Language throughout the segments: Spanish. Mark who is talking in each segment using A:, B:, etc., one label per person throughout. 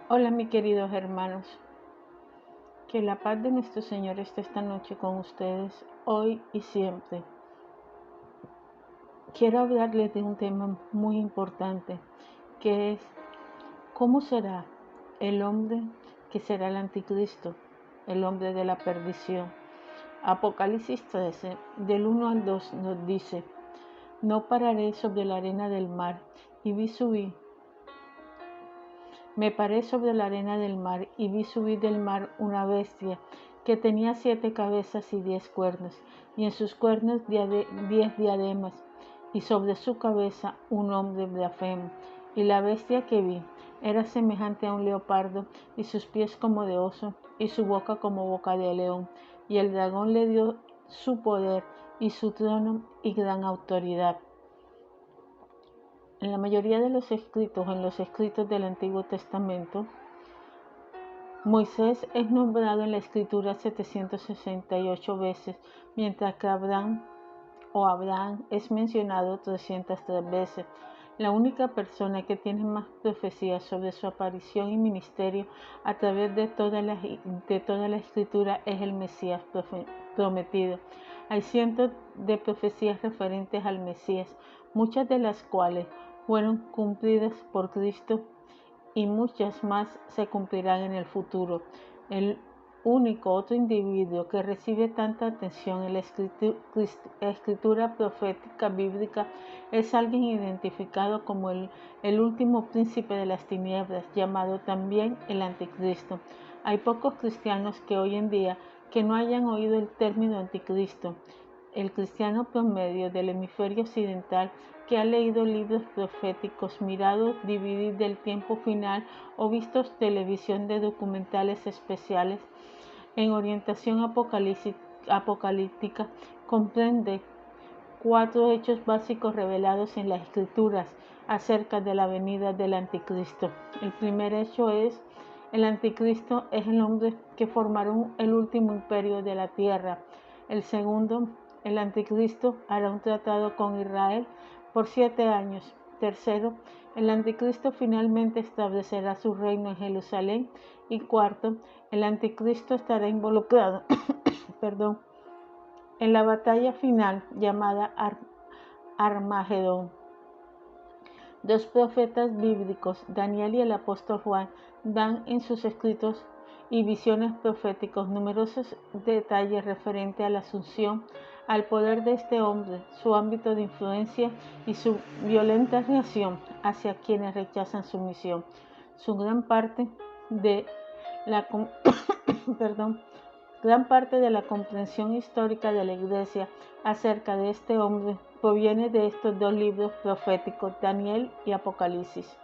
A: Hola mis queridos hermanos, que la paz de nuestro Señor esté esta noche con ustedes, hoy y siempre. Quiero hablarles de un tema muy importante, que es cómo será el hombre que será el anticristo, el hombre de la perdición. Apocalipsis 13, del 1 al 2 nos dice: No pararé sobre la arena del mar, y vi subir. Me paré sobre la arena del mar y vi subir del mar una bestia que tenía 7 cabezas y 10 cuernos, y en sus cuernos 10 diademas, y sobre su cabeza un hombre blasfemo. Y la bestia que vi era semejante a un leopardo, y sus pies como de oso, y su boca como boca de león. Y el dragón le dio su poder y su trono y gran autoridad. En la mayoría de los escritos, en los escritos del Antiguo Testamento, Moisés es nombrado en la escritura 768 veces, mientras que Abraham es mencionado 303 veces. La única persona que tiene más profecías sobre su aparición y ministerio a través de toda la escritura es el Mesías prometido. Hay cientos de profecías referentes al Mesías, muchas de las cuales fueron cumplidas por Cristo y muchas más se cumplirán en el futuro. El único otro individuo que recibe tanta atención en la escritura profética bíblica es alguien identificado como el último príncipe de las tinieblas, llamado también el anticristo. Hay pocos cristianos que hoy en día que no hayan oído el término anticristo. El cristiano promedio del hemisferio occidental que ha leído libros proféticos, mirado dividir del tiempo final o visto televisión de documentales especiales en orientación apocalíptica, comprende 4 hechos básicos revelados en las Escrituras acerca de la venida del Anticristo. El primer hecho es: el Anticristo es el hombre que formará el último imperio de la tierra. El segundo: el Anticristo hará un tratado con Israel por 7 años. Tercero: el Anticristo finalmente establecerá su reino en Jerusalén. Y cuarto: el Anticristo estará involucrado en la batalla final llamada Armagedón. Dos profetas bíblicos, Daniel y el apóstol Juan, dan en sus escritos y visiones proféticos numerosos detalles referentes a la asunción al poder de este hombre, su ámbito de influencia y su violenta reacción hacia quienes rechazan su misión. Su gran parte de la Gran parte de la comprensión histórica de la Iglesia acerca de este hombre proviene de estos dos libros proféticos, Daniel y Apocalipsis.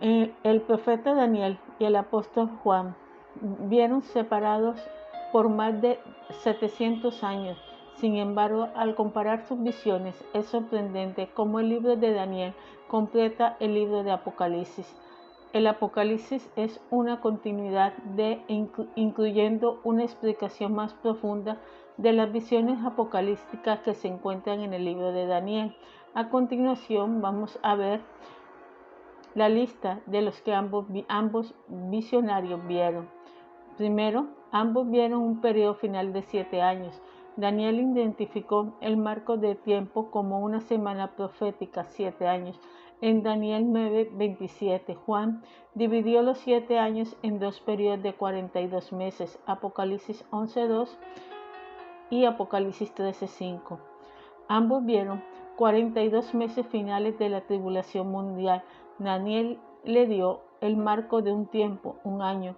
A: El profeta Daniel y el apóstol Juan vieron separados por más de 700 años. Sin embargo, al comparar sus visiones, es sorprendente cómo el libro de Daniel completa el libro de Apocalipsis. El Apocalipsis es una continuidad incluyendo una explicación más profunda de las visiones apocalípticas que se encuentran en el libro de Daniel. A continuación vamos a ver la lista de los que ambos visionarios vieron. Primero, ambos vieron un periodo final de 7 años. Daniel identificó el marco de tiempo como una semana profética, 7 años. En Daniel 9:27, Juan dividió los 7 años en dos periodos de 42 meses, Apocalipsis 11:2 y Apocalipsis 13:5. Ambos vieron 42 meses finales de la tribulación mundial. Daniel le dio el marco de un tiempo, un año,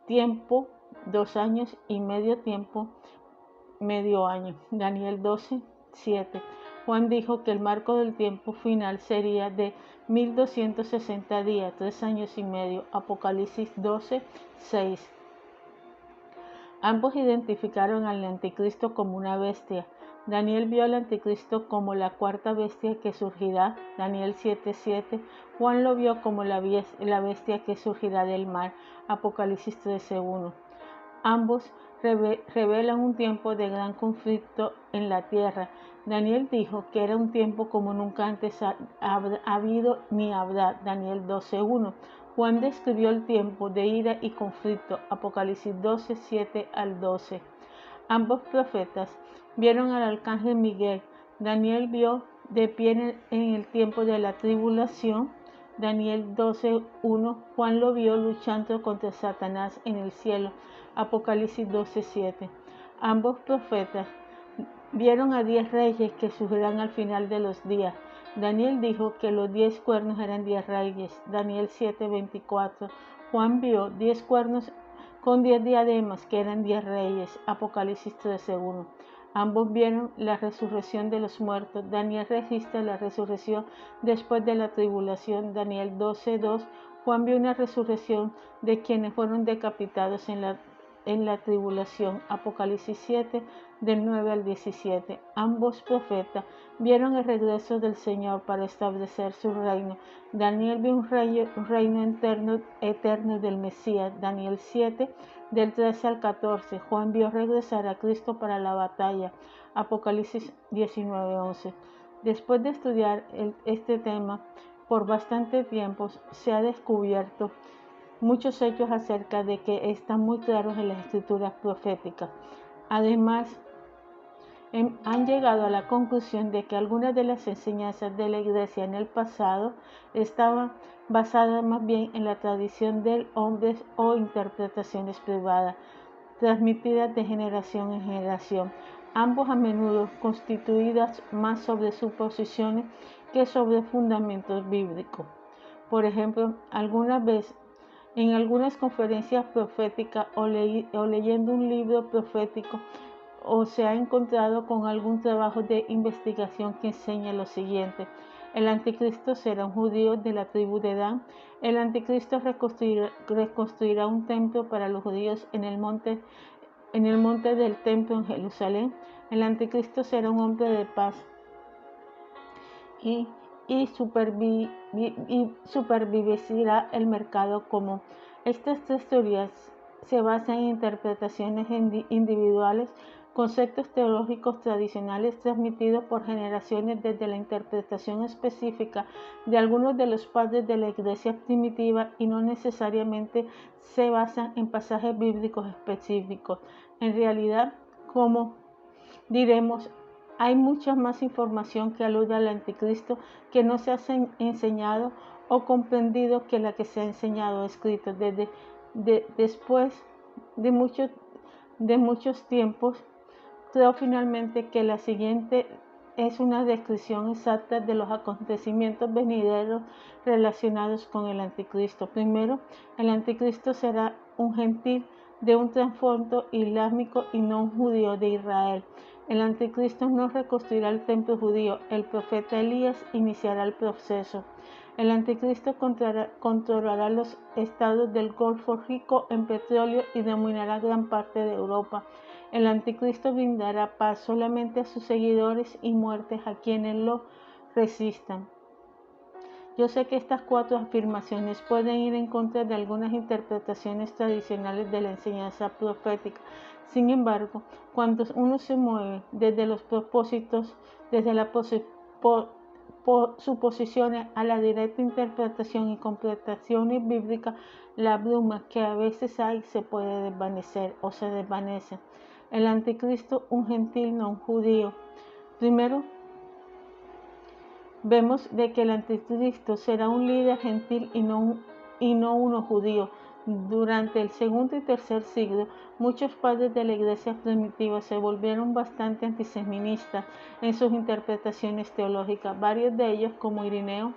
A: tiempo, 2 años y medio tiempo, medio año. Daniel 12:7. Juan dijo que el marco del tiempo final sería de 1260 días, 3 años y medio. Apocalipsis 12:6. Ambos identificaron al anticristo como una bestia. Daniel vio al anticristo como la cuarta bestia que surgirá, Daniel 7:7. Juan lo vio como la bestia que surgirá del mar, Apocalipsis 13:1. Ambos revelan un tiempo de gran conflicto en la tierra. Daniel dijo que era un tiempo como nunca antes ha habido ni habrá, Daniel 12:1. Juan describió el tiempo de ira y conflicto, Apocalipsis 12, 7 al 12. Ambos profetas vieron al arcángel Miguel. Daniel vio de pie en el tiempo de la tribulación, Daniel 12, 1. Juan lo vio luchando contra Satanás en el cielo, Apocalipsis 12, 7. Ambos profetas vieron a 10 reyes que surgirán al final de los días. Daniel dijo que los 10 cuernos eran 10 reyes, Daniel 7, 24. Juan vio 10 cuernos con 10 diademas que eran 10 reyes, Apocalipsis 13, 1. Ambos vieron la resurrección de los muertos. Daniel registra la resurrección después de la tribulación, Daniel 12, 2. Juan vio una resurrección de quienes fueron decapitados en la tribulación, Apocalipsis 7, del 9 al 17. Ambos profetas vieron el regreso del Señor para establecer su reino. Daniel vio un reino eterno del Mesías, Daniel 7, del 13 al 14. Juan vio regresar a Cristo para la batalla, Apocalipsis 19, 11. Después de estudiar este tema por bastante tiempo, se ha descubierto muchos hechos acerca de que están muy claros en las escrituras proféticas. Además, han llegado a la conclusión de que algunas de las enseñanzas de la Iglesia en el pasado estaban basadas más bien en la tradición del hombre o interpretaciones privadas, transmitidas de generación en generación, ambos a menudo constituidas más sobre suposiciones que sobre fundamentos bíblicos. Por ejemplo, alguna vez en algunas conferencias proféticas o leyendo un libro profético, o se ha encontrado con algún trabajo de investigación que enseña lo siguiente: el anticristo será un judío de la tribu de Dan. El anticristo reconstruirá un templo para los judíos en el monte del templo en Jerusalén. El anticristo será un hombre de paz y supervisará el mercado común. Estas tres teorías se basan en interpretaciones individuales, conceptos teológicos tradicionales transmitidos por generaciones desde la interpretación específica de algunos de los padres de la Iglesia primitiva, y no necesariamente se basan en pasajes bíblicos específicos. En realidad, como diremos, hay mucha más información que alude al anticristo que no se ha enseñado o comprendido que la que se ha enseñado o escrito. Después de muchos tiempos, creo finalmente que la siguiente es una descripción exacta de los acontecimientos venideros relacionados con el anticristo. Primero, el anticristo será un gentil de un trasfondo islámico y no un judío de Israel. El anticristo no reconstruirá el templo judío. El profeta Elías iniciará el proceso. El anticristo controlará los estados del Golfo rico en petróleo y dominará gran parte de Europa. El anticristo brindará paz solamente a sus seguidores y muertes a quienes lo resistan. Yo sé que estas 4 afirmaciones pueden ir en contra de algunas interpretaciones tradicionales de la enseñanza profética. Sin embargo, cuando uno se mueve desde los propósitos, desde las suposiciones a la directa interpretación y completaciones bíblicas, la bruma que a veces hay se puede desvanecer o se desvanece. El anticristo, un gentil, no un judío. Primero, vemos de que el anticristo será un líder gentil y no uno judío. Durante el segundo y tercer siglo, muchos padres de la iglesia primitiva se volvieron bastante antisemitas en sus interpretaciones teológicas. Varios de ellos, como Irineo,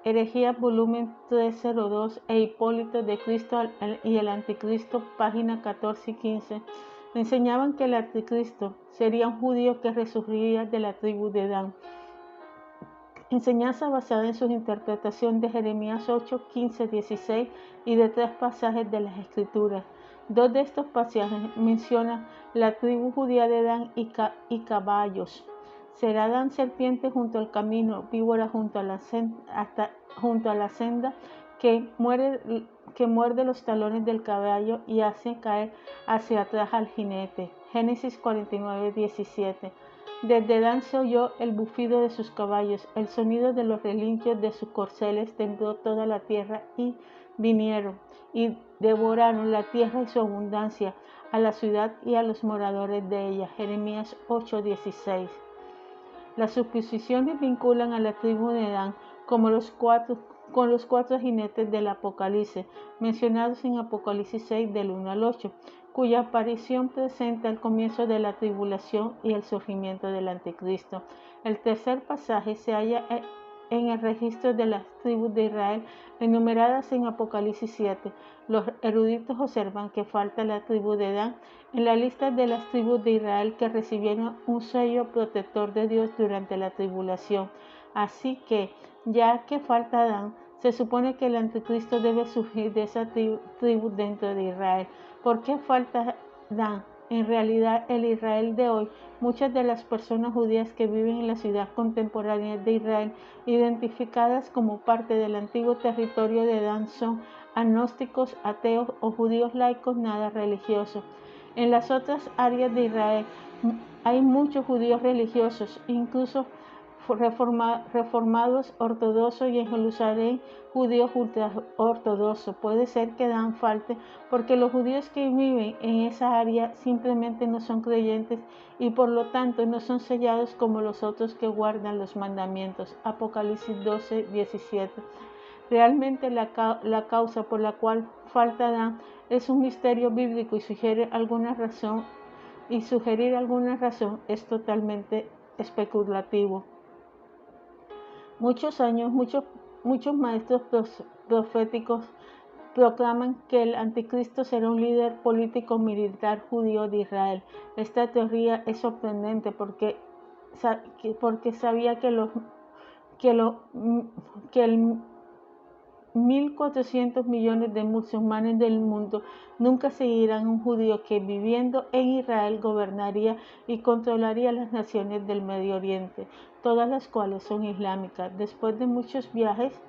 A: Herejías, volumen 302, e Hipólito de Cristo y el Anticristo, páginas 14 y 15, enseñaban que el Anticristo sería un judío que resurgiría de la tribu de Dan. Enseñanza basada en su interpretación de Jeremías 8, 15, 16 y de 3 pasajes de las Escrituras. 2 de estos pasajes mencionan la tribu judía de Dan y caballos. Será Dan serpiente junto al camino, víbora junto a la senda, que muerde los talones del caballo y hace caer hacia atrás al jinete. Génesis 49, 17. Desde Dan se oyó el bufido de sus caballos, el sonido de los relinchos de sus corceles, tembló toda la tierra y vinieron y devoraron la tierra y su abundancia, a la ciudad y a los moradores de ella. Jeremías 8:16. Las suposiciones vinculan a la tribu de Dan como con los cuatro jinetes del Apocalipsis, mencionados en Apocalipsis 6 del 1 al 8, cuya aparición presenta el comienzo de la tribulación y el surgimiento del anticristo. El tercer pasaje se halla en el registro de las tribus de Israel enumeradas en Apocalipsis 7. Los eruditos observan que falta la tribu de Dan en la lista de las tribus de Israel que recibieron un sello protector de Dios durante la tribulación. Así que, ya que falta Dan, se supone que el anticristo debe surgir de esa tribu dentro de Israel. ¿Por qué falta Dan? En realidad, el Israel de hoy, muchas de las personas judías que viven en la ciudad contemporánea de Israel, identificadas como parte del antiguo territorio de Dan, son agnósticos, ateos o judíos laicos nada religiosos. En las otras áreas de Israel hay muchos judíos religiosos, incluso reformados ortodoxos, y en Jerusalén judíos ultraortodoxos. Puede ser que Dan falte porque los judíos que viven en esa área simplemente no son creyentes y por lo tanto no son sellados como los otros que guardan los mandamientos. Apocalipsis 12:17. Realmente la causa por la cual falta Dan es un misterio bíblico y sugerir alguna razón es totalmente especulativo. Muchos maestros proféticos proclaman que el anticristo será un líder político militar judío de Israel. Esta teoría es sorprendente porque sabía que el 1.400 millones de musulmanes del mundo nunca seguirán un judío que viviendo en Israel gobernaría y controlaría las naciones del Medio Oriente, todas las cuales son islámicas. Después de muchos viajes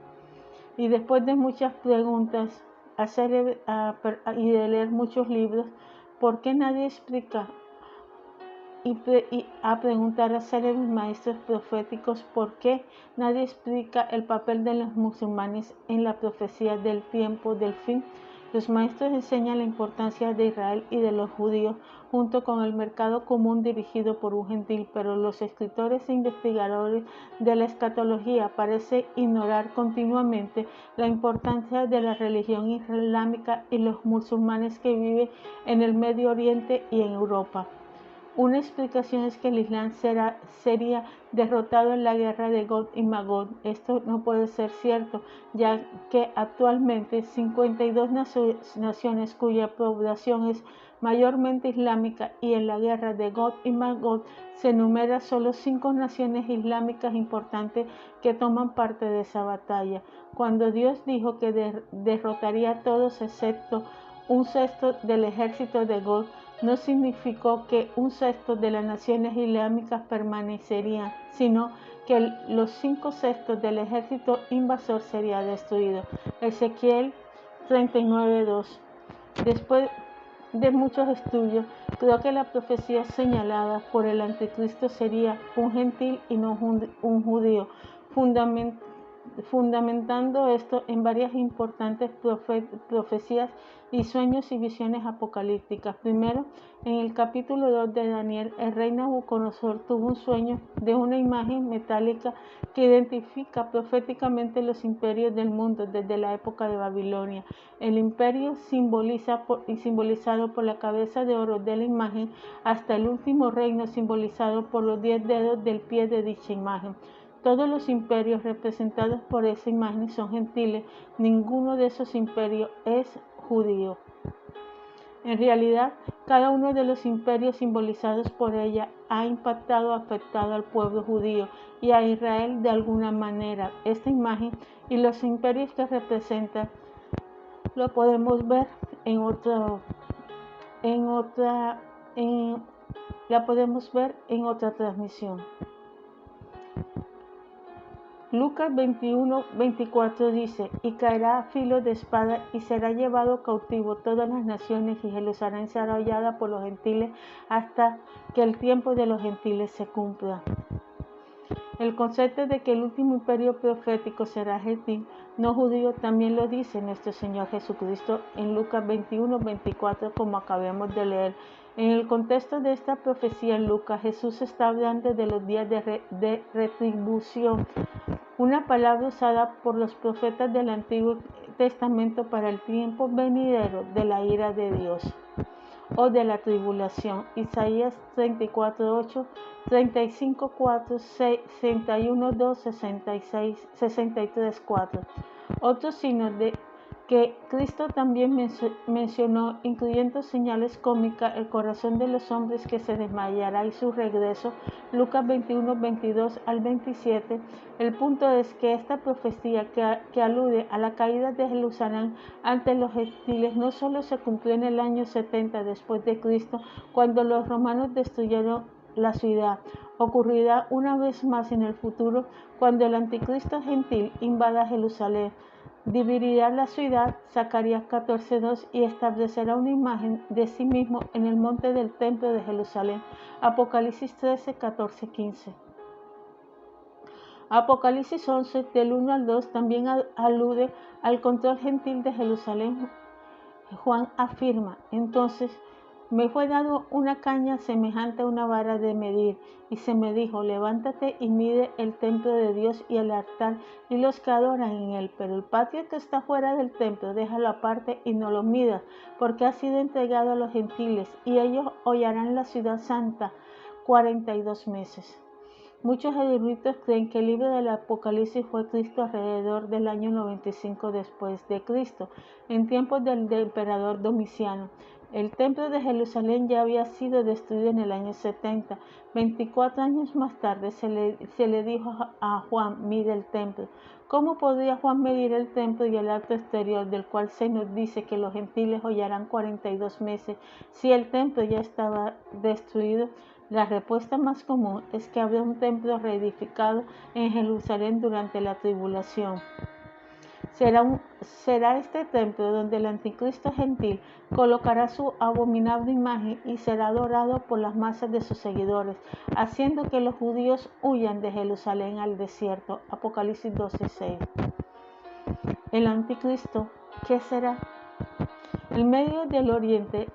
A: y después de muchas preguntas y de leer muchos libros, ¿por qué nadie explica? Y a preguntar a célebres maestros proféticos por qué nadie explica el papel de los musulmanes en la profecía del tiempo del fin. Los maestros enseñan la importancia de Israel y de los judíos junto con el mercado común dirigido por un gentil, pero los escritores e investigadores de la escatología parecen ignorar continuamente la importancia de la religión islámica y los musulmanes que viven en el Medio Oriente y en Europa. Una explicación es que el Islam sería derrotado en la guerra de Gog y Magog. Esto no puede ser cierto, ya que actualmente 52 naciones cuya población es mayormente islámica, y en la guerra de Gog y Magog se enumeran solo 5 naciones islámicas importantes que toman parte de esa batalla. Cuando Dios dijo que derrotaría a todos excepto un sexto del ejército de Gog, no significó que un sexto de las naciones islámicas permanecerían, sino que los 5 sextos del ejército invasor sería destruido. Ezequiel 39:2. Después de muchos estudios, creo que la profecía señalada por el anticristo sería un gentil y no un judío, fundamentando esto en varias importantes profecías y sueños y visiones apocalípticas. Primero, en el capítulo 2 de Daniel, el rey Nabucodonosor tuvo un sueño de una imagen metálica que identifica proféticamente los imperios del mundo desde la época de Babilonia. El imperio simbolizado por la cabeza de oro de la imagen, hasta el último reino simbolizado por los 10 dedos del pie de dicha imagen. Todos los imperios representados por esa imagen son gentiles, ninguno de esos imperios es judío. En realidad, cada uno de los imperios simbolizados por ella ha impactado o afectado al pueblo judío y a Israel de alguna manera. Esta imagen y los imperios que representan lo podemos ver la podemos ver en otra transmisión. Lucas 21:24 dice: y caerá a filo de espada y será llevado cautivo todas las naciones, y Jerusalén será hollada por los gentiles hasta que el tiempo de los gentiles se cumpla. El concepto de que el último imperio profético será gentil, no judío, también lo dice nuestro Señor Jesucristo en Lucas 21:24, como acabamos de leer. En el contexto de esta profecía en Lucas, Jesús está hablando de los días de retribución, una palabra usada por los profetas del Antiguo Testamento para el tiempo venidero de la ira de Dios o de la tribulación. Isaías 34:8, 35:4, 61:2, 63:4. Otros signos de que Cristo también mencionó, incluyendo señales cómicas, el corazón de los hombres que se desmayará y su regreso, Lucas 21:22 al 27. El punto es que esta profecía que alude a la caída de Jerusalén ante los gentiles no solo se cumplió en el año 70 después de Cristo, cuando los romanos destruyeron la ciudad, ocurrirá una vez más en el futuro, cuando el anticristo gentil invada Jerusalén, dividirá la ciudad, Zacarías 14:2, y establecerá una imagen de sí mismo en el monte del templo de Jerusalén, Apocalipsis 13:14-15. Apocalipsis 11, del 1 al 2, también alude al control gentil de Jerusalén. Juan afirma: entonces me fue dado una caña semejante a una vara de medir, y se me dijo: levántate y mide el templo de Dios y el altar y los que adoran en él, pero el patio que está fuera del templo déjalo aparte y no lo midas, porque ha sido entregado a los gentiles, y ellos hollarán la ciudad santa 42 meses. Muchos eruditos creen que el libro del Apocalipsis fue escrito alrededor del año 95 después de Cristo, en tiempos del emperador Domiciano. El templo de Jerusalén ya había sido destruido en el año 70. 24 años más tarde se le dijo a Juan: mide el templo. ¿Cómo podría Juan medir el templo y el acto exterior, del cual se nos dice que los gentiles hollarán 42 meses, si el templo ya estaba destruido? La respuesta más común es que habrá un templo reedificado en Jerusalén durante la tribulación. Será este templo donde el anticristo gentil colocará su abominable imagen y será adorado por las masas de sus seguidores, haciendo que los judíos huyan de Jerusalén al desierto. Apocalipsis 12:6. El anticristo, ¿qué será? El Medio del Oriente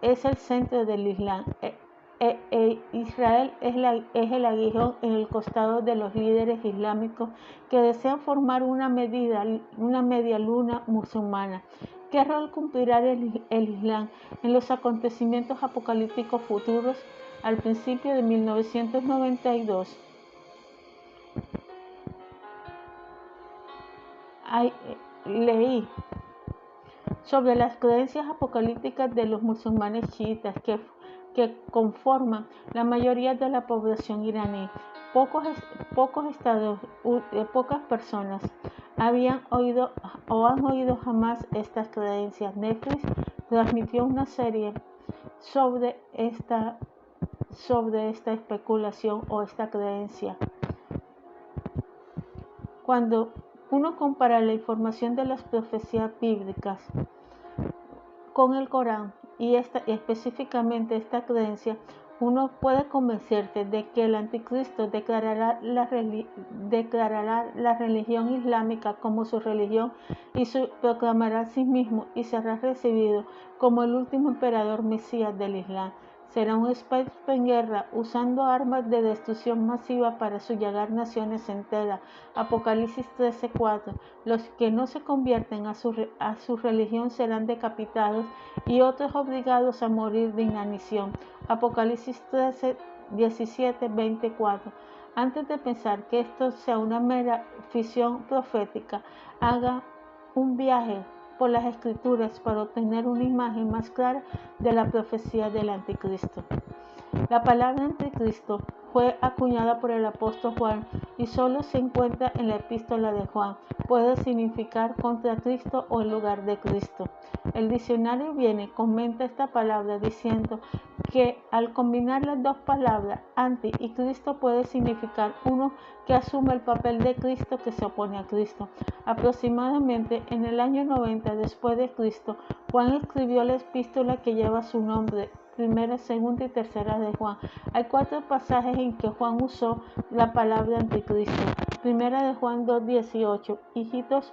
A: es el centro del Islam. Israel es el aguijón en el costado de los líderes islámicos que desean formar una media luna musulmana. ¿Qué rol cumplirá el Islam en los acontecimientos apocalípticos futuros? Al principio de 1992, leí sobre las creencias apocalípticas de los musulmanes chiitas que conforman la mayoría de la población iraní. Pocas personas habían oído o han oído jamás estas creencias. Netflix transmitió una serie sobre esta especulación o esta creencia. Cuando uno compara la información de las profecías bíblicas con el Corán y específicamente esta creencia, uno puede convencerse de que el anticristo declarará la religión islámica como su religión y proclamará a sí mismo y será recibido como el último emperador mesías del Islam. Será un experto en guerra, usando armas de destrucción masiva para subjugar naciones enteras. Apocalipsis 13:4. Los que no se convierten a su religión serán decapitados y otros obligados a morir de inanición. Apocalipsis 13, 17, 24. Antes de pensar que esto sea una mera ficción profética, haga un viaje por las escrituras para obtener una imagen más clara de la profecía del anticristo. La palabra anticristo fue acuñada por el apóstol Juan y solo se encuentra en la epístola de Juan. Puede significar contra Cristo o en lugar de Cristo. El diccionario Viene comenta esta palabra diciendo que al combinar las dos palabras, anti y Cristo, puede significar uno que asume el papel de Cristo que se opone a Cristo. Aproximadamente en el año 90 después de Cristo, Juan escribió la epístola que lleva su nombre, primera, segunda y tercera de Juan. Hay 4 pasajes en que Juan usó la palabra anticristo. Primera de Juan 2:18, hijitos,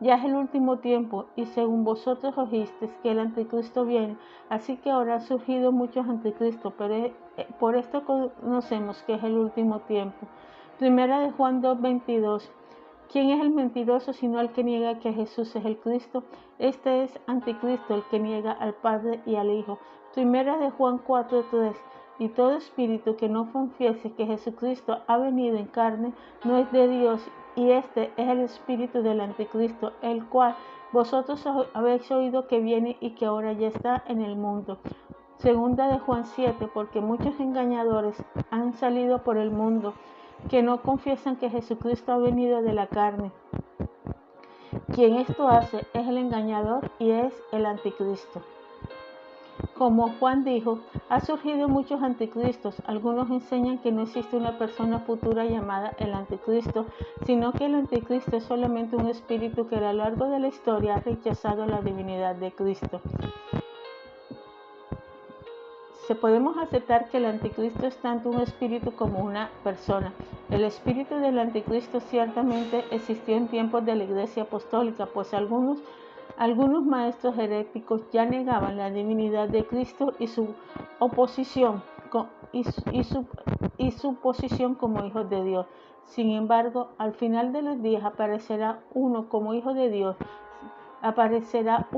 A: ya es el último tiempo, y según vosotros oísteis que el anticristo viene, así que ahora han surgido muchos anticristos, pero por esto conocemos que es el último tiempo. Primera de Juan 2:22, ¿quién es el mentiroso sino el que niega que Jesús es el Cristo? Este es anticristo, el que niega al Padre y al Hijo. Primera de Juan 4:3, y todo espíritu que no confiese que Jesucristo ha venido en carne no es de Dios, y este es el espíritu del anticristo, el cual vosotros habéis oído que viene y que ahora ya está en el mundo. Segunda de Juan 7, porque muchos engañadores han salido por el mundo, que no confiesan que Jesucristo ha venido de la carne. Quien esto hace es el engañador y es el anticristo. Como Juan dijo, ha surgido muchos anticristos. Algunos enseñan que no existe una persona futura llamada el anticristo, sino que el anticristo es solamente un espíritu que a lo largo de la historia ha rechazado la divinidad de Cristo. Podemos aceptar que el anticristo es tanto un espíritu como una persona. El espíritu del anticristo ciertamente existió en tiempos de la Iglesia Apostólica, pues algunos maestros heréticos ya negaban la divinidad de Cristo y su posición como hijos de Dios. Sin embargo, al final de los días aparecerá uno como hijo de Dios, aparecerá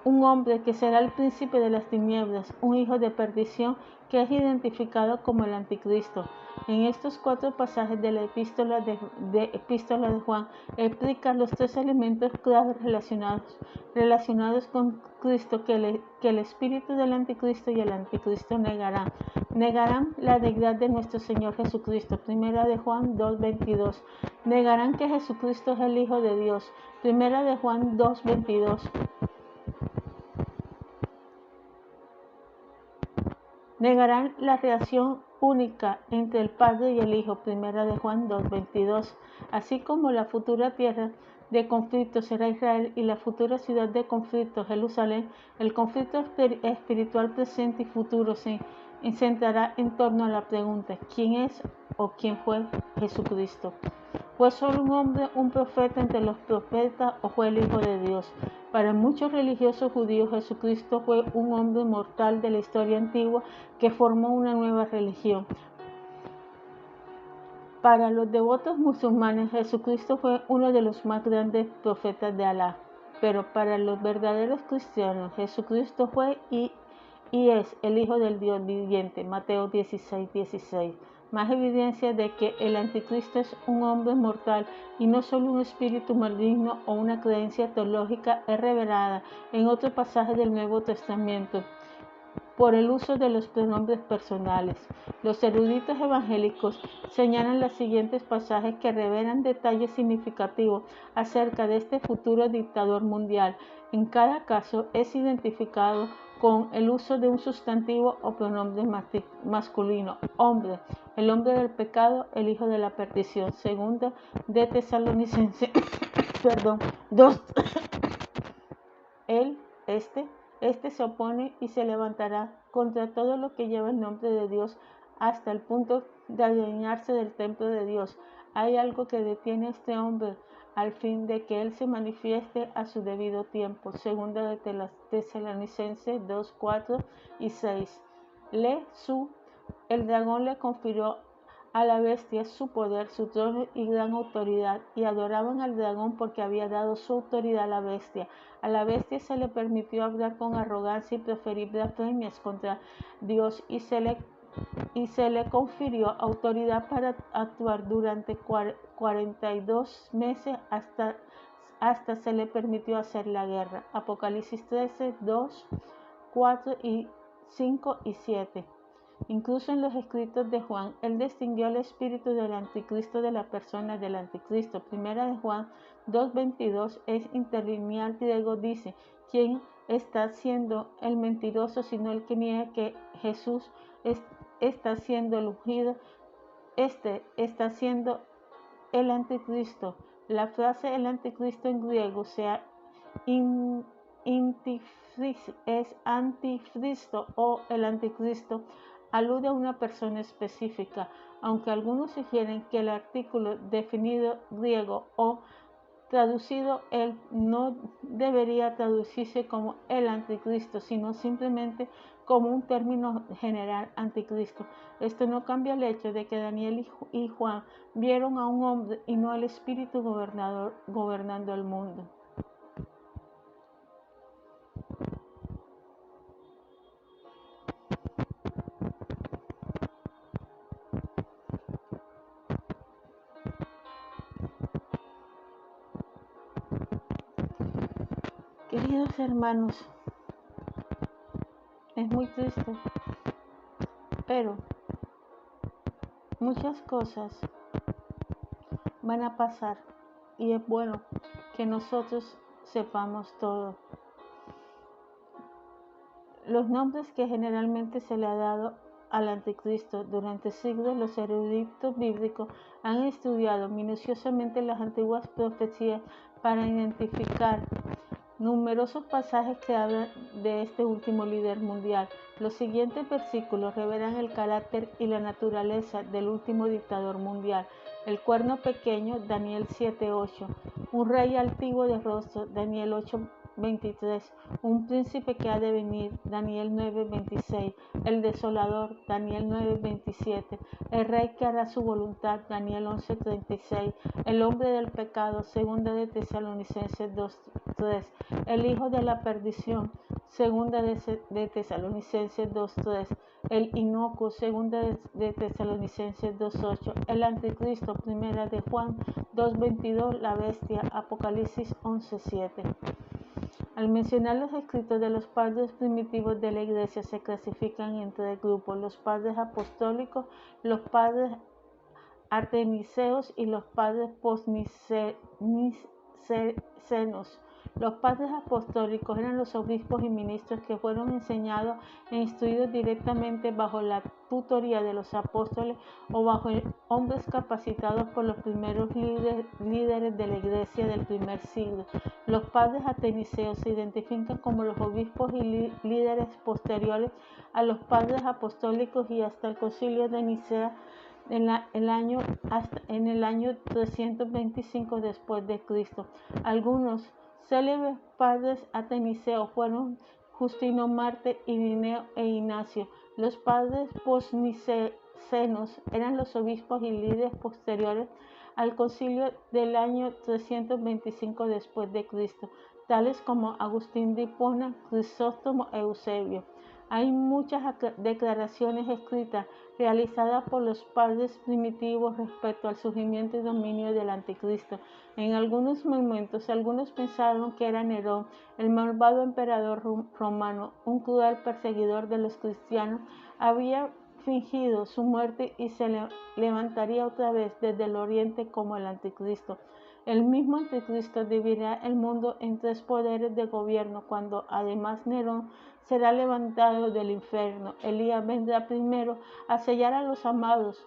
A: un hombre que será el príncipe de las tinieblas, un hijo de perdición que es identificado como el anticristo. En estos 4 pasajes de la epístola de Juan explica los 3 elementos claves relacionados con Cristo que el espíritu del anticristo y el anticristo negarán. Negarán la deidad de nuestro Señor Jesucristo, primera de Juan 2:22. Negarán que Jesucristo es el Hijo de Dios, primera de Juan 2:22. Negarán la relación única entre el Padre y el Hijo, primera de Juan 2:22, así como la futura tierra de conflicto será Israel y la futura ciudad de conflicto, Jerusalén. El conflicto espiritual presente y futuro se centrará en torno a la pregunta: ¿quién es o quién fue Jesucristo? ¿Fue solo un hombre, un profeta entre los profetas, o fue el Hijo de Dios? Para muchos religiosos judíos, Jesucristo fue un hombre mortal de la historia antigua que formó una nueva religión. Para los devotos musulmanes, Jesucristo fue uno de los más grandes profetas de Alá. Pero para los verdaderos cristianos, Jesucristo fue y es el Hijo del Dios viviente. Mateo 16:16. Más evidencia de que el anticristo es un hombre mortal y no solo un espíritu maligno o una creencia teológica es revelada en otro pasaje del Nuevo Testamento por el uso de los pronombres personales. Los eruditos evangélicos señalan los siguientes pasajes que revelan detalles significativos acerca de este futuro dictador mundial. En cada caso es identificado con el uso de un sustantivo o pronombre masculino: hombre, el hombre del pecado, el hijo de la perdición. Segunda de Tesalonicenses 2. Este se opone y se levantará contra todo lo que lleva el nombre de Dios hasta el punto de adueñarse del templo de Dios. Hay algo que detiene a este hombre al fin de que él se manifieste a su debido tiempo. Segunda de Tesalonicenses 2, 4 y 6. El dragón le confirió a la bestia su poder, su trono y gran autoridad, y adoraban al dragón porque había dado su autoridad a la bestia. A la bestia se le permitió hablar con arrogancia y proferir blasfemias contra Dios, y se le confirió autoridad para actuar durante 42 meses hasta se le permitió hacer la guerra. Apocalipsis 13, 2, 4 y 5 y 7. Incluso en los escritos de Juan, él distinguió el espíritu del anticristo de la persona del anticristo. Primera de Juan 2:22 es interlineal griego, dice: ¿quién está siendo el mentiroso sino el que niega que Jesús está siendo el ungido? Este está siendo el anticristo. La frase el anticristo en griego sea es anticristo o el anticristo, alude a una persona específica, aunque algunos sugieren que el artículo definido griego o traducido él no debería traducirse como el anticristo, sino simplemente como un término general, anticristo. Esto no cambia el hecho de que Daniel y Juan vieron a un hombre y no al espíritu gobernador gobernando el mundo. Queridos hermanos, es muy triste, pero muchas cosas van a pasar y es bueno que nosotros sepamos todo. Los nombres que generalmente se le ha dado al anticristo durante siglos, los eruditos bíblicos han estudiado minuciosamente las antiguas profecías para identificar numerosos pasajes que hablan de este último líder mundial. Los siguientes versículos revelan el carácter y la naturaleza del último dictador mundial. El cuerno pequeño, Daniel 7:8. Un rey altivo de rostro, Daniel 8:23. Un príncipe que ha de venir, Daniel 9:26. El desolador, Daniel 9:27. El rey que hará su voluntad, Daniel 11:36. El hombre del pecado, segunda de Tesalonicenses 2:3. El hijo de la perdición, segunda de Tesalonicenses 2:3. El inocuo, segunda de Tesalonicenses 2:8. El anticristo, primera de Juan 2:22. La bestia, Apocalipsis 11:7. Al mencionar los escritos de los padres primitivos de la Iglesia, se clasifican en tres grupos: los padres apostólicos, los padres artemiseos y los padres postnicenos. Los padres apostólicos eran los obispos y ministros que fueron enseñados e instruidos directamente bajo la tutoría de los apóstoles o bajo hombres capacitados por los primeros líderes de la iglesia del primer siglo. Los padres ateniseos se identifican como los obispos y líderes posteriores a los padres apostólicos y hasta el concilio de Nicea en el año 325 después de Cristo. Algunos célebres padres ateniseos fueron Justino Marte, Irineo e Ignacio. Los padres postnicenos eran los obispos y líderes posteriores al concilio del año 325 después de Cristo, tales como Agustín de Hipona, Crisóstomo e Eusebio. Hay muchas declaraciones escritas realizadas por los padres primitivos respecto al surgimiento y dominio del anticristo. En algunos momentos, algunos pensaron que era Nerón, el malvado emperador romano, un cruel perseguidor de los cristianos, había fingido su muerte y se levantaría otra vez desde el oriente como el anticristo. El mismo anticristo dividirá el mundo en tres poderes de gobierno, cuando además Nerón será levantado del infierno. Elías vendrá primero a sellar a los amados.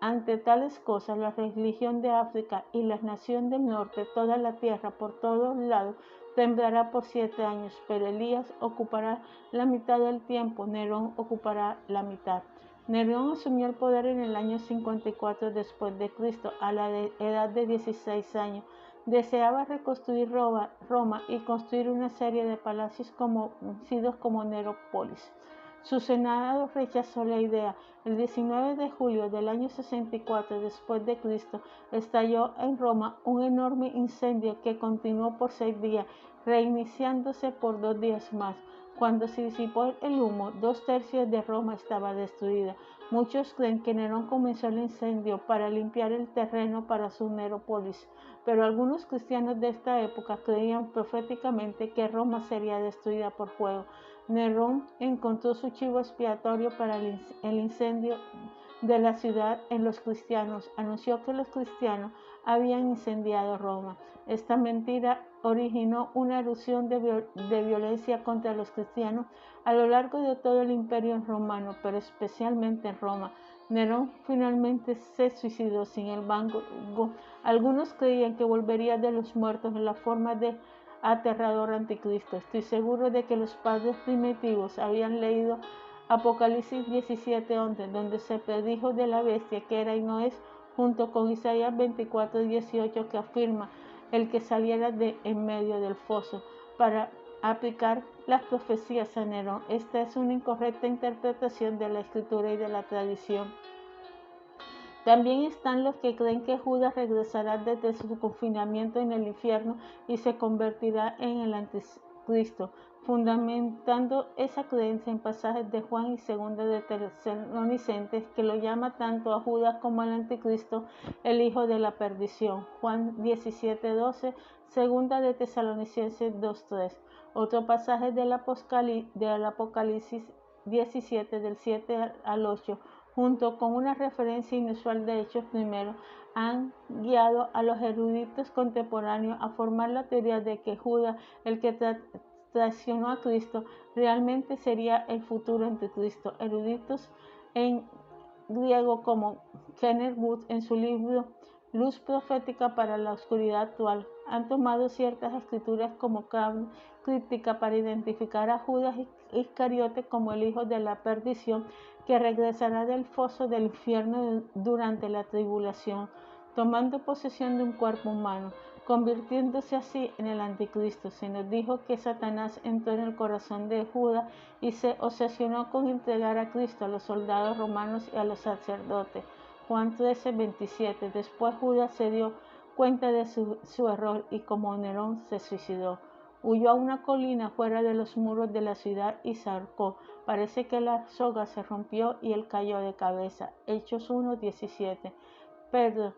A: Ante tales cosas, la religión de África y la nación del norte, toda la tierra por todos lados, temblará por 7 años, pero Elías ocupará la mitad del tiempo, Nerón ocupará la mitad. Nerón asumió el poder en el año 54 después de Cristo, a la edad de 16 años. Deseaba reconstruir Roma y construir una serie de palacios conocidos como Nerópolis. Su senado rechazó la idea. El 19 de julio del año 64 después de Cristo estalló en Roma un enorme incendio que continuó por 6 días, reiniciándose por 2 días más. Cuando se disipó el humo, 2/3 de Roma estaba destruida. Muchos creen que Nerón comenzó el incendio para limpiar el terreno para su Nerópolis, pero algunos cristianos de esta época creían proféticamente que Roma sería destruida por fuego. Nerón encontró su chivo expiatorio para el incendio de la ciudad en los cristianos. Anunció que los cristianos habían incendiado Roma. Esta mentira originó una erupción de violencia contra los cristianos a lo largo de todo el imperio romano, pero especialmente en Roma. Nerón finalmente se suicidó. Sin embargo, algunos creían que volvería de los muertos en la forma de aterrador anticristo. Estoy seguro de que los padres primitivos habían leído Apocalipsis 17:11, donde se predijo de la bestia que era y no es, junto con Isaías 24:18, que afirma el que saliera de en medio del foso, para aplicar las profecías a Nerón. Esta es una incorrecta interpretación de la escritura y de la tradición. También están los que creen que Judas regresará desde su confinamiento en el infierno y se convertirá en el anticristo, fundamentando esa creencia en pasajes de Juan y Segunda de Tesalonicenses, que lo llama tanto a Judas como al anticristo, el hijo de la perdición. Juan 17:12, Segunda de Tesalonicenses 2:3. Otro pasaje del Apocalipsis 17, del 7 al 8, junto con una referencia inusual de Hechos primero, han guiado a los eruditos contemporáneos a formar la teoría de que Judas, el que traicionó a Cristo, realmente sería el futuro anticristo. Eruditos en griego como Kenneth Wood, en su libro Luz profética para la oscuridad actual, han tomado ciertas escrituras como crítica para identificar a Judas Iscariote como el hijo de la perdición, que regresará del foso del infierno durante la tribulación, tomando posesión de un cuerpo humano, convirtiéndose así en el anticristo. Se nos dijo que Satanás entró en el corazón de Judas y se obsesionó con entregar a Cristo a los soldados romanos y a los sacerdotes. Juan 13:27. Después Judas se dio cuenta de su error y, como Nerón, se suicidó. Huyó a una colina fuera de los muros de la ciudad y se ahorcó. Parece que la soga se rompió y él cayó de cabeza. Hechos 1:17. Pedro,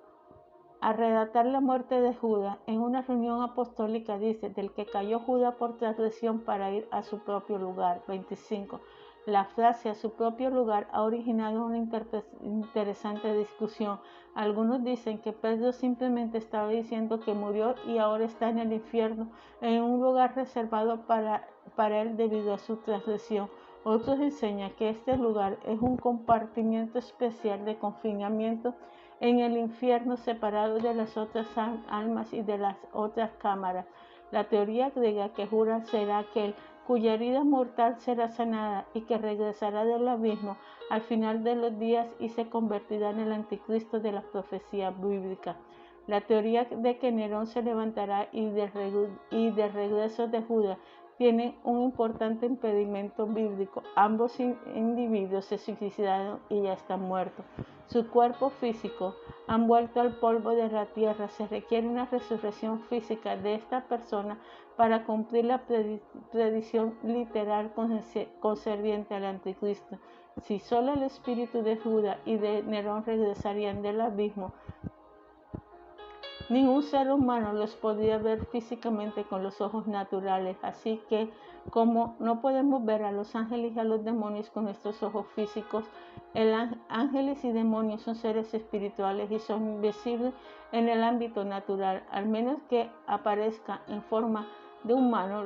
A: al relatar la muerte de Judas en una reunión apostólica, dice: del que cayó Judas por transgresión para ir a su propio lugar. 25. La frase "a su propio lugar" ha originado una interesante discusión. Algunos dicen que Pedro simplemente estaba diciendo que murió y ahora está en el infierno, en un lugar reservado para él debido a su transgresión. Otros enseñan que este lugar es un compartimiento especial de confinamiento en el infierno, separado de las otras almas y de las otras cámaras. La teoría griega que Judas será aquel cuya herida mortal será sanada y que regresará del abismo al final de los días y se convertirá en el anticristo de la profecía bíblica. La teoría de que Nerón se levantará y de regreso de Judas tiene un importante impedimento bíblico. Ambos individuos se suicidaron y ya están muertos. Su cuerpo físico han vuelto al polvo de la tierra. Se requiere una resurrección física de esta persona para cumplir la predicción literal concerniente al anticristo. Si solo el espíritu de Judas y de Nerón regresarían del abismo, ningún ser humano los podría ver físicamente con los ojos naturales. Así que, como no podemos ver a los ángeles y a los demonios con nuestros ojos físicos, ángeles y demonios son seres espirituales y son invisibles en el ámbito natural, al menos que aparezcan en forma de humano,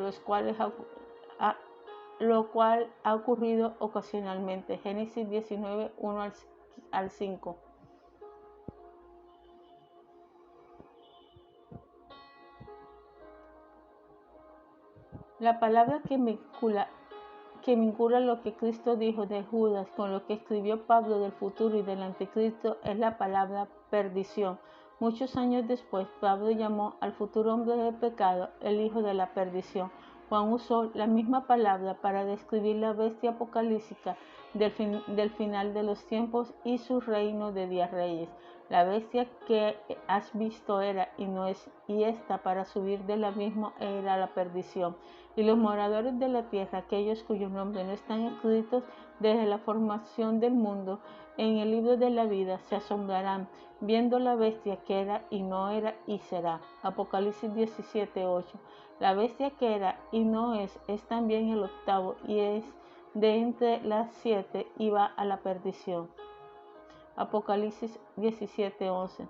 A: lo cual ha ocurrido ocasionalmente. Génesis 19, 1 al 5. La palabra que vincula lo que Cristo dijo de Judas con lo que escribió Pablo del futuro y del anticristo es la palabra perdición. Muchos años después, Pablo llamó al futuro hombre del pecado el hijo de la perdición. Juan usó la misma palabra para describir la bestia apocalíptica del final de los tiempos y su reino de 10 reyes. La bestia que has visto era y no es, y está para subir del abismo e ir a la perdición. Y los moradores de la tierra, aquellos cuyos nombres no están escritos desde la formación del mundo en el libro de la vida, se asombrarán viendo la bestia que era y no era y será. Apocalipsis 17:8. La bestia que era y no es también el octavo y es de entre las 7 y va a la perdición. Apocalipsis 17:11.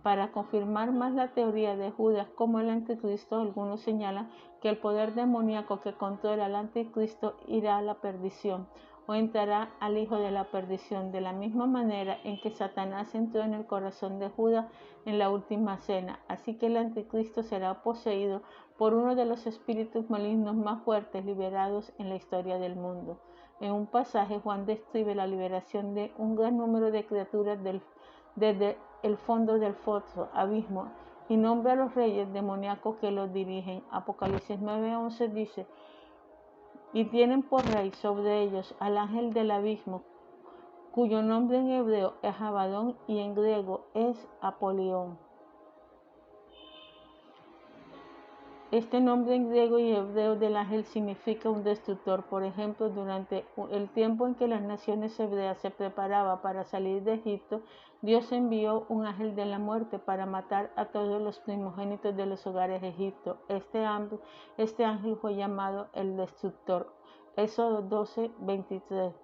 A: Para confirmar más la teoría de Judas como el anticristo, algunos señalan que el poder demoníaco que controla al anticristo irá a la perdición o entrará al hijo de la perdición, de la misma manera en que Satanás entró en el corazón de Judas en la última cena. Así que el anticristo será poseído por uno de los espíritus malignos más fuertes liberados en la historia del mundo. En un pasaje, Juan describe la liberación de un gran número de criaturas desde el fondo del foso, abismo, y nombra a los reyes demoníacos que los dirigen. Apocalipsis 9:11 dice: y tienen por rey sobre ellos al ángel del abismo, cuyo nombre en hebreo es Abadón y en griego es Apolión. Este nombre en griego y hebreo del ángel significa un destructor. Por ejemplo, durante el tiempo en que las naciones hebreas se preparaban para salir de Egipto, Dios envió un ángel de la muerte para matar a todos los primogénitos de los hogares de Egipto. Este ángel fue llamado el destructor. Éxodo 12:23.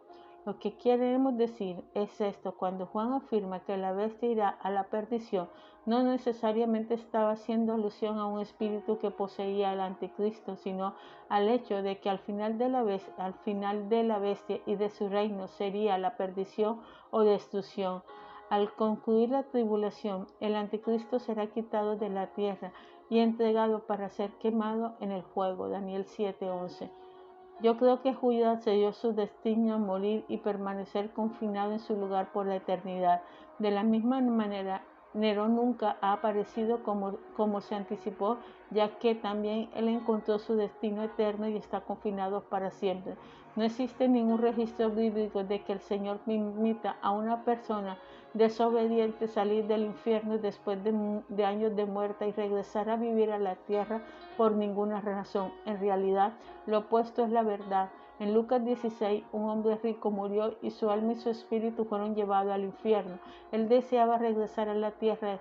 A: Lo que queremos decir es esto: cuando Juan afirma que la bestia irá a la perdición, no necesariamente estaba haciendo alusión a un espíritu que poseía al anticristo, sino al hecho de que al final de la bestia y de su reino sería la perdición o destrucción. Al concluir la tribulación, el anticristo será quitado de la tierra y entregado para ser quemado en el fuego. Daniel 7:11. Yo creo que Judas selló su destino a morir y permanecer confinado en su lugar por la eternidad. De la misma manera, Nerón nunca ha aparecido como se anticipó, ya que también él encontró su destino eterno y está confinado para siempre. No existe ningún registro bíblico de que el Señor permita a una persona desobediente salir del infierno después de años de muerte y regresar a vivir a la tierra por ninguna razón. En realidad, lo opuesto es la verdad. En Lucas 16, un hombre rico murió y su alma y su espíritu fueron llevados al infierno. Él deseaba regresar a la tierra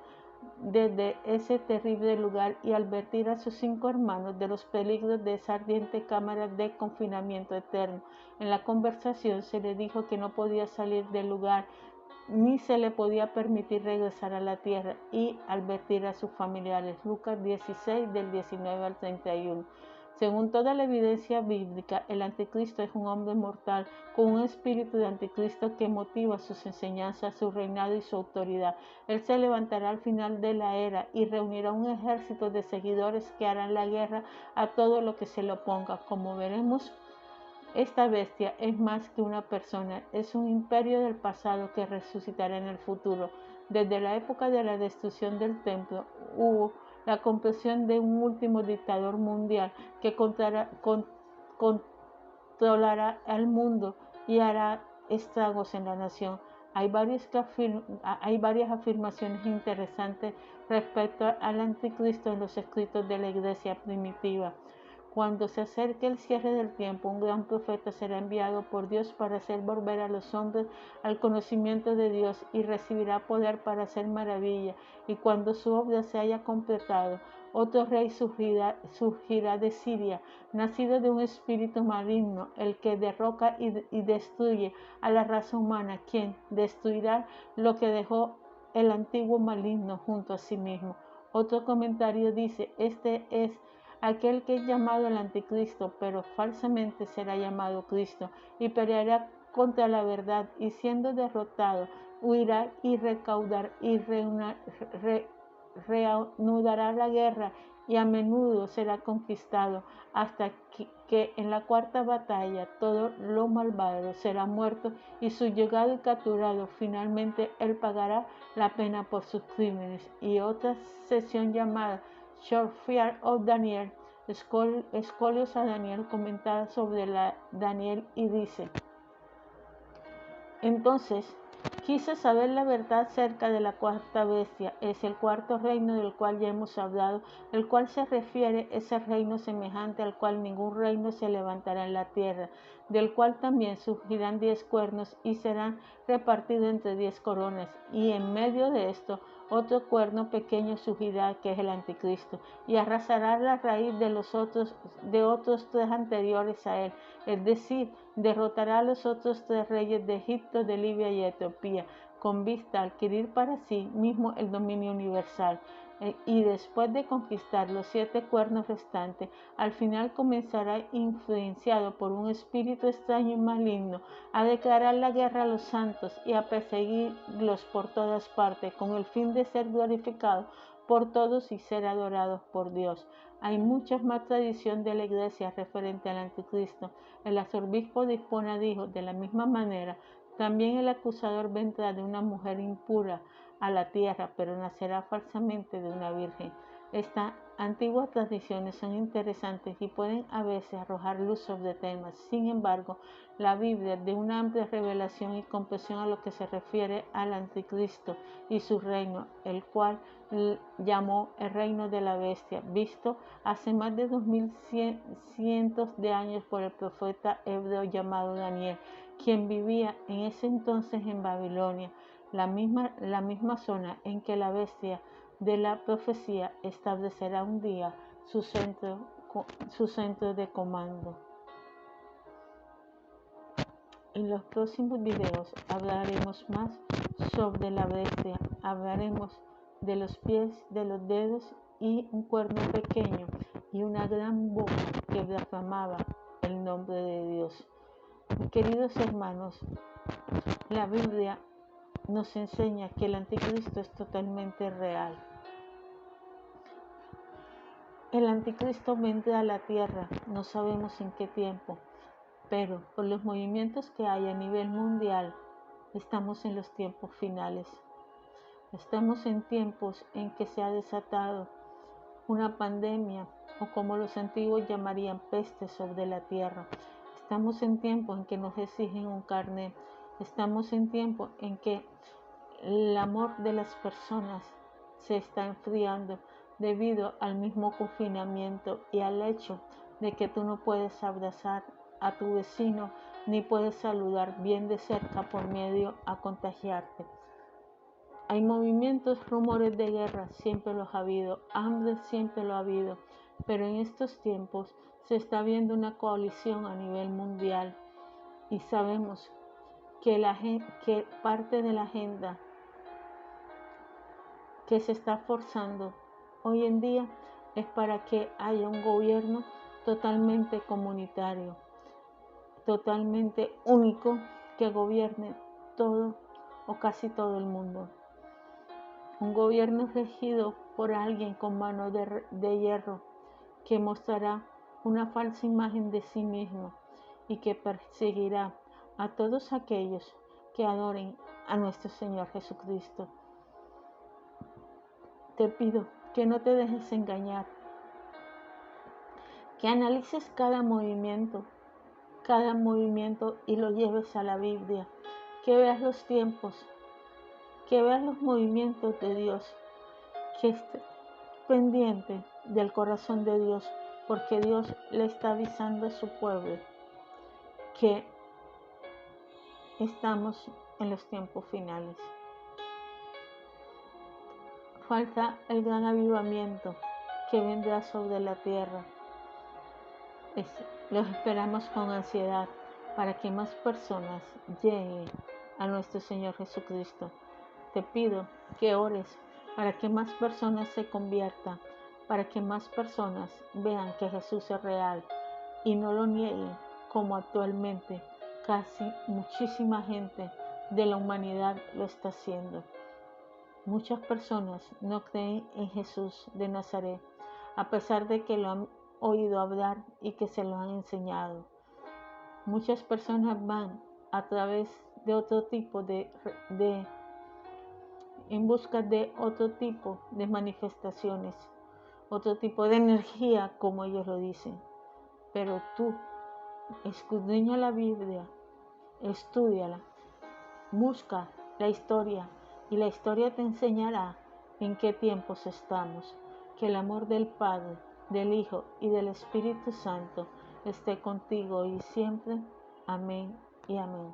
A: desde ese terrible lugar y advertir a sus 5 hermanos de los peligros de esa ardiente cámara de confinamiento eterno. En la conversación se le dijo que no podía salir del lugar ni se le podía permitir regresar a la tierra y advertir a sus familiares. Lucas 16 del 19 al 31. Según toda la evidencia bíblica, el anticristo es un hombre mortal con un espíritu de anticristo que motiva sus enseñanzas, su reinado y su autoridad. Él se levantará al final de la era y reunirá un ejército de seguidores que harán la guerra a todo lo que se le oponga. Como veremos, esta bestia es más que una persona, es un imperio del pasado que resucitará en el futuro. Desde la época de la destrucción del templo hubo la comprensión de un último dictador mundial que controlará al mundo y hará estragos en la nación. Hay varias afirmaciones interesantes respecto al anticristo en los escritos de la iglesia primitiva. Cuando se acerque el cierre del tiempo, un gran profeta será enviado por Dios para hacer volver a los hombres al conocimiento de Dios y recibirá poder para hacer maravillas. Y cuando su obra se haya completado, otro rey surgirá de Siria, nacido de un espíritu maligno, el que derroca y destruye a la raza humana, quien destruirá lo que dejó el antiguo maligno junto a sí mismo. Otro comentario dice: este es aquel que es llamado el anticristo, pero falsamente será llamado Cristo, y peleará contra la verdad, y siendo derrotado, huirá y reanudará la guerra, y a menudo será conquistado, hasta que en la cuarta batalla todo lo malvado será muerto y subyugado y capturado. Finalmente él pagará la pena por sus crímenes. Y otra sesión llamada Short Fear of Daniel, Escolios a Daniel, comentada sobre Daniel y dice: entonces Quise saber la verdad acerca de la cuarta bestia. Es el cuarto reino del cual ya hemos hablado, el cual se refiere a ese reino semejante al cual ningún reino se levantará en la tierra, del cual también surgirán 10 cuernos y serán repartidos entre 10 coronas. Y en medio de esto, otro cuerno pequeño surgirá, que es el anticristo, y arrasará la raíz de otros 3 anteriores a él, es decir, derrotará a los otros 3 reyes de Egipto, de Libia y Etiopía, con vista a adquirir para sí mismo el dominio universal. Y después de conquistar los 7 cuernos restantes, al final comenzará, influenciado por un espíritu extraño y maligno, a declarar la guerra a los santos y a perseguirlos por todas partes, con el fin de ser glorificado por todos y ser adorados por Dios. Hay muchas más tradiciones de la iglesia referente al anticristo. El arzobispo de Hispona dijo: de la misma manera, también el acusador vendrá de una mujer impura a la tierra, pero nacerá falsamente de una virgen. Estas antiguas tradiciones son interesantes y pueden a veces arrojar luz sobre temas. Sin embargo, la Biblia da una amplia revelación y comprensión a lo que se refiere al anticristo y su reino, el cual llamó el reino de la bestia, visto hace más de 2100 de años por el profeta hebreo llamado Daniel, quien vivía en ese entonces en Babilonia, la misma zona en que la bestia de la profecía establecerá un día su centro de comando. En los próximos videos hablaremos más sobre la bestia. Hablaremos de los pies, de los dedos y un cuerno pequeño y una gran boca que blasfemaba el nombre de Dios. Mis queridos hermanos, la Biblia nos enseña que el anticristo es totalmente real. El anticristo vendrá a la tierra, no sabemos en qué tiempo, pero por los movimientos que hay a nivel mundial, estamos en los tiempos finales. Estamos en tiempos en que se ha desatado una pandemia, o como los antiguos llamarían, peste sobre la tierra. Estamos en tiempos en que nos exigen un carnet. Estamos en tiempos en que el amor de las personas se está enfriando debido al mismo confinamiento y al hecho de que tú no puedes abrazar a tu vecino ni puedes saludar bien de cerca por miedo a contagiarte. Hay movimientos, rumores de guerra, siempre los ha habido, hambre siempre lo ha habido, pero en estos tiempos se está viendo una coalición a nivel mundial y sabemos que parte de la agenda que se está forzando hoy en día es para que haya un gobierno totalmente comunitario, totalmente único, que gobierne todo o casi todo el mundo. Un gobierno regido por alguien con mano de hierro, que mostrará una falsa imagen de sí mismo y que perseguirá a todos aquellos que adoren a nuestro Señor Jesucristo. Te pido que no te dejes engañar, que analices cada movimiento y lo lleves a la Biblia, que veas los tiempos, que veas los movimientos de Dios, que estés pendiente del corazón de Dios, porque Dios le está avisando a su pueblo que estamos en los tiempos finales. Falta el gran avivamiento que vendrá sobre la tierra. Los esperamos con ansiedad para que más personas lleguen a nuestro Señor Jesucristo. Te pido que ores para que más personas se conviertan, para que más personas vean que Jesús es real y no lo nieguen como actualmente casi muchísima gente de la humanidad lo está haciendo. Muchas personas no creen en Jesús de Nazaret, a pesar de que lo han oído hablar y que se lo han enseñado. Muchas personas van a través de otro tipo en busca de otro tipo de manifestaciones, otro tipo de energía, como ellos lo dicen. Pero tú, escudriña la Biblia, estúdiala, busca la historia, y la historia te enseñará en qué tiempos estamos. Que el amor del Padre, del Hijo y del Espíritu Santo esté contigo y siempre. Amén y amén.